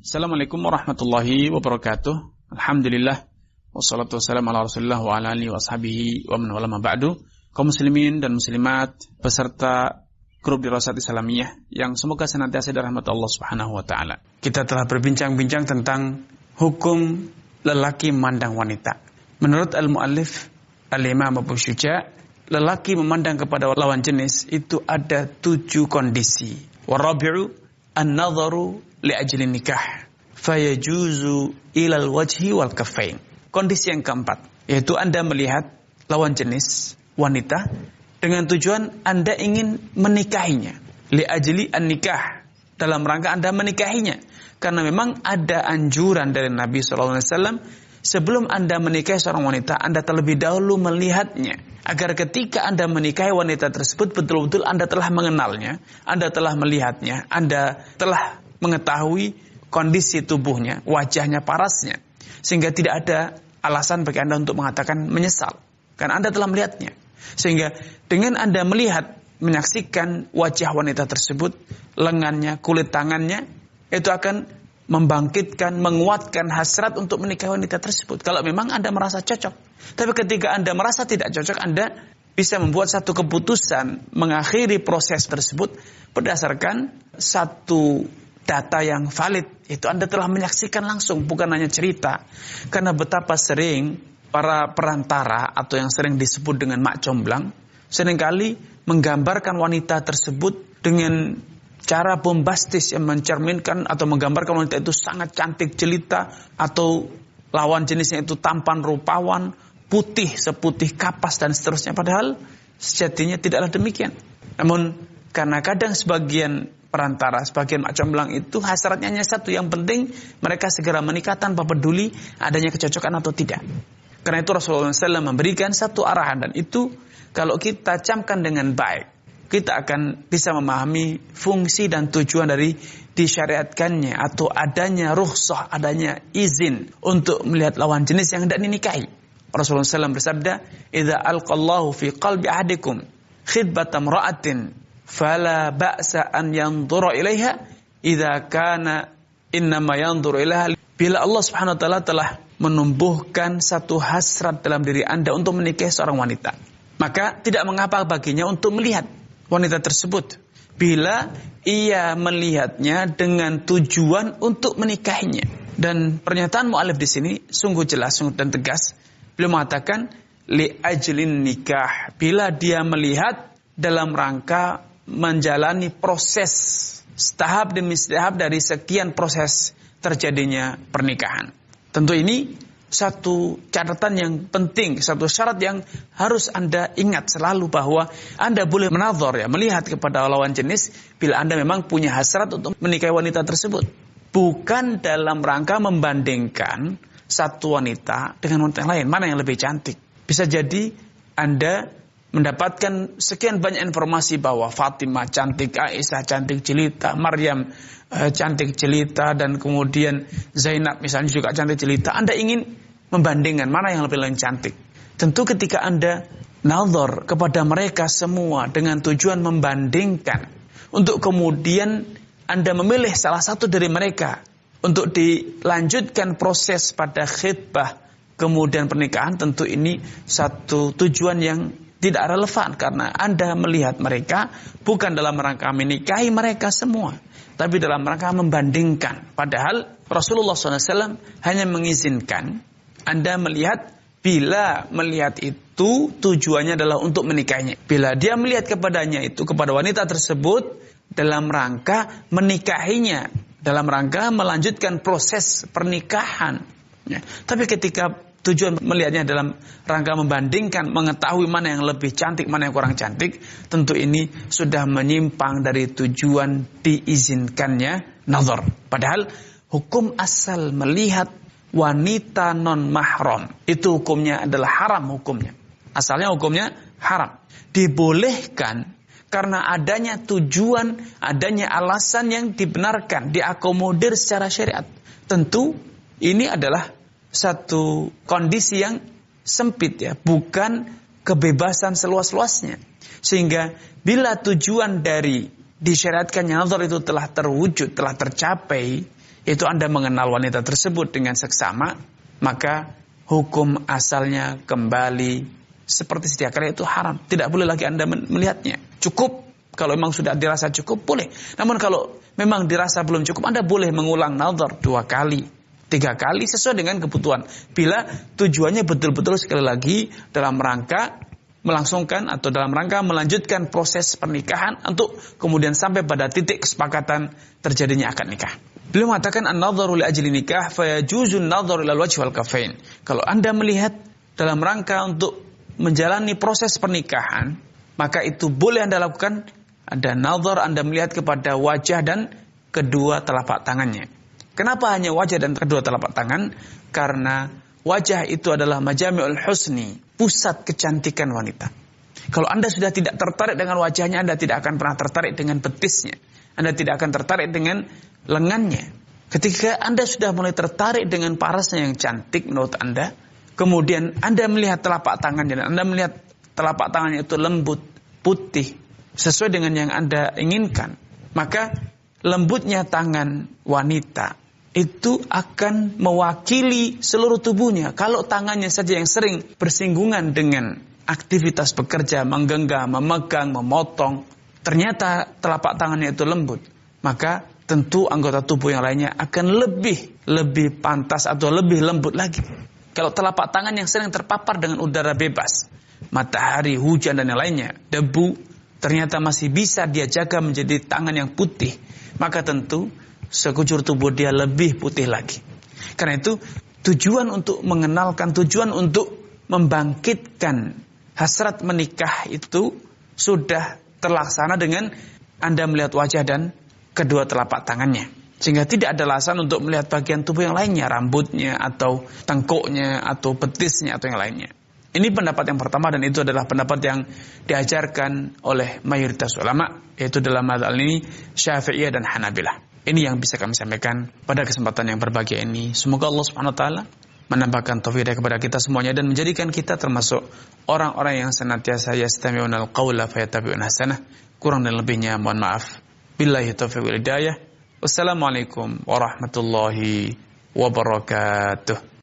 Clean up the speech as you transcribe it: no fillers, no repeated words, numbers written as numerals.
Assalamualaikum warahmatullahi wabarakatuh. Alhamdulillah wassalatu wassalamu ala Rasulillah wa ala alihi wa ashabihi wa man wala ma ba'du. Kaum muslimin dan muslimat peserta grup Dirasat Islamiyah yang semoga senantiasa dirahmati Allah Subhanahu wa taala. Kita telah berbincang-bincang tentang hukum lelaki memandang wanita. Menurut al-muallif Al-Imam Abu Syuja', lelaki memandang kepada lawan jenis itu ada 7 kondisi. Warabi'u an-nadharu li ajli nikah fayajuzu ilal wajhi wal kaffain. Kondisi yang keempat, yaitu Anda melihat lawan jenis wanita dengan tujuan Anda ingin menikahinya. Li ajli an-nikah, dalam rangka Anda menikahinya. Karena memang ada anjuran dari Nabi SAW, sebelum Anda menikahi seorang wanita, Anda terlebih dahulu melihatnya. Agar ketika Anda menikahi wanita tersebut, betul-betul Anda telah mengenalnya, Anda telah melihatnya, Anda telah mengetahui kondisi tubuhnya, wajahnya, parasnya. Sehingga tidak ada alasan bagi Anda untuk mengatakan menyesal. Karena Anda telah melihatnya. Sehingga dengan Anda melihat, menyaksikan wajah wanita tersebut, lengannya, kulit tangannya, itu akan membangkitkan, menguatkan hasrat untuk menikahi wanita tersebut. Kalau memang Anda merasa cocok. Tapi ketika Anda merasa tidak cocok, Anda bisa membuat satu keputusan mengakhiri proses tersebut berdasarkan satu data yang valid. Itu Anda telah menyaksikan langsung, bukan hanya cerita. Karena betapa sering para perantara atau yang sering disebut dengan mak comblang seringkali menggambarkan wanita tersebut dengan cara bombastis yang mencerminkan atau menggambarkan wanita itu sangat cantik jelita, atau lawan jenisnya itu tampan rupawan, putih seputih kapas dan seterusnya. Padahal sejatinya tidaklah demikian. Namun karena kadang sebagian perantara, sebagian mak comblang itu hasratnya hanya satu, yang penting mereka segera menikah tanpa peduli adanya kecocokan atau tidak. Karena itu Rasulullah SAW memberikan satu arahan, dan itu kalau kita camkan dengan baik, kita akan bisa memahami fungsi dan tujuan dari disyariatkannya atau adanya rukhsah, adanya izin untuk melihat lawan jenis yang hendak dinikahi. Rasulullah SAW bersabda, "Idza alqallahu fi qalbi ahadikum khidbata imra'atin fala ba'sa an yanzura ilaiha idza kana innama yanzuru ilaiha." Bila Allah Subhanahu wa taala telah menumbuhkan satu hasrat dalam diri Anda untuk menikahi seorang wanita, maka tidak mengapa baginya untuk melihat wanita tersebut bila ia melihatnya dengan tujuan untuk menikahinya. Dan pernyataan mu'alif di sini sungguh jelas, sungguh dan tegas. Beliau mengatakan li ajlin nikah, bila dia melihat dalam rangka menjalani proses tahap demi tahap dari sekian proses terjadinya pernikahan. Tentu ini satu catatan yang penting, satu syarat yang harus Anda ingat selalu, bahwa Anda boleh menadhar, melihat kepada lawan jenis bila Anda memang punya hasrat untuk menikahi wanita tersebut. Bukan dalam rangka membandingkan satu wanita dengan wanita yang lain, mana yang lebih cantik. Bisa jadi Anda mendapatkan sekian banyak informasi bahwa Fatimah cantik, Aisyah cantik jelita, Maryam cantik jelita, dan kemudian Zainab misalnya juga cantik jelita. Anda ingin membandingkan mana yang lebih cantik. Tentu ketika Anda nazar kepada mereka semua dengan tujuan membandingkan, untuk kemudian Anda memilih salah satu dari mereka untuk dilanjutkan proses pada khitbah kemudian pernikahan, tentu ini satu tujuan yang tidak relevan, karena Anda melihat mereka bukan dalam rangka menikahi mereka semua, tapi dalam rangka membandingkan. Padahal Rasulullah SAW hanya mengizinkan Anda melihat bila melihat itu tujuannya adalah untuk menikahinya. Bila dia melihat kepadanya itu, kepada wanita tersebut dalam rangka menikahinya, dalam rangka melanjutkan proses pernikahan. Tapi ketika tujuan melihatnya dalam rangka membandingkan, mengetahui mana yang lebih cantik, mana yang kurang cantik, tentu ini sudah menyimpang dari tujuan diizinkannya nazar. Padahal hukum asal melihat wanita non mahram itu hukumnya adalah haram hukumnya. Asalnya hukumnya haram. Dibolehkan karena adanya tujuan, adanya alasan yang dibenarkan, diakomodir secara syariat. Tentu ini adalah satu kondisi yang sempit, bukan kebebasan seluas-luasnya. Sehingga bila tujuan dari disyariatkannya nazar itu telah terwujud, telah tercapai, itu Anda mengenal wanita tersebut dengan seksama, maka hukum asalnya kembali seperti sedia kala, itu haram. Tidak boleh lagi Anda melihatnya. Cukup kalau memang sudah dirasa cukup, boleh. Namun kalau memang dirasa belum cukup, Anda boleh mengulang nazar 2 kali, 3 kali sesuai dengan kebutuhan. Bila tujuannya betul-betul sekali lagi dalam rangka melangsungkan atau dalam rangka melanjutkan proses pernikahan untuk kemudian sampai pada titik kesepakatan terjadinya akad nikah. Beliau mengatakan an-nadharu li ajli nikah fa yajuzu an-nadharu ila al-wajhi wal kafain. Kalau Anda melihat dalam rangka untuk menjalani proses pernikahan, maka itu boleh Anda lakukan. Ada nazar, Anda melihat kepada wajah dan kedua telapak tangannya. Kenapa hanya wajah dan kedua telapak tangan? Karena wajah itu adalah majami'ul husni, pusat kecantikan wanita. Kalau Anda sudah tidak tertarik dengan wajahnya, Anda tidak akan pernah tertarik dengan betisnya. Anda tidak akan tertarik dengan lengannya. Ketika Anda sudah mulai tertarik dengan parasnya yang cantik menurut Anda, kemudian Anda melihat telapak tangannya, dan Anda melihat telapak tangannya itu lembut, putih, sesuai dengan yang Anda inginkan, maka lembutnya tangan wanita itu akan mewakili seluruh tubuhnya. Kalau tangannya saja yang sering bersinggungan dengan aktivitas bekerja, menggenggam, memegang, memotong, ternyata telapak tangannya itu lembut, maka tentu anggota tubuh yang lainnya akan lebih pantas atau lebih lembut lagi. Kalau telapak tangan yang sering terpapar dengan udara bebas, matahari, hujan dan yang lainnya, debu, ternyata masih bisa dia jaga menjadi tangan yang putih, maka tentu sekujur tubuh dia lebih putih lagi. Karena itu tujuan untuk mengenalkan, tujuan untuk membangkitkan hasrat menikah itu sudah terlaksana dengan Anda melihat wajah dan kedua telapak tangannya. Sehingga tidak ada alasan untuk melihat bagian tubuh yang lainnya, rambutnya atau tengkuknya atau betisnya atau yang lainnya. Ini pendapat yang pertama, dan itu adalah pendapat yang diajarkan oleh mayoritas ulama, yaitu dalam mazhab ini Syafi'iyah dan Hanabilah. Ini yang bisa kami sampaikan pada kesempatan yang berbahagia ini. Semoga Allah Subhanahu wa taala menambahkan taufik kepada kita semuanya dan menjadikan kita termasuk orang-orang yang senantiasa yastami'unal qawla fayattabi'una hasanah. Kurang dan lebihnya mohon maaf. Billahi taufiq wal hidayah. Wassalamualaikum warahmatullahi wabarakatuh.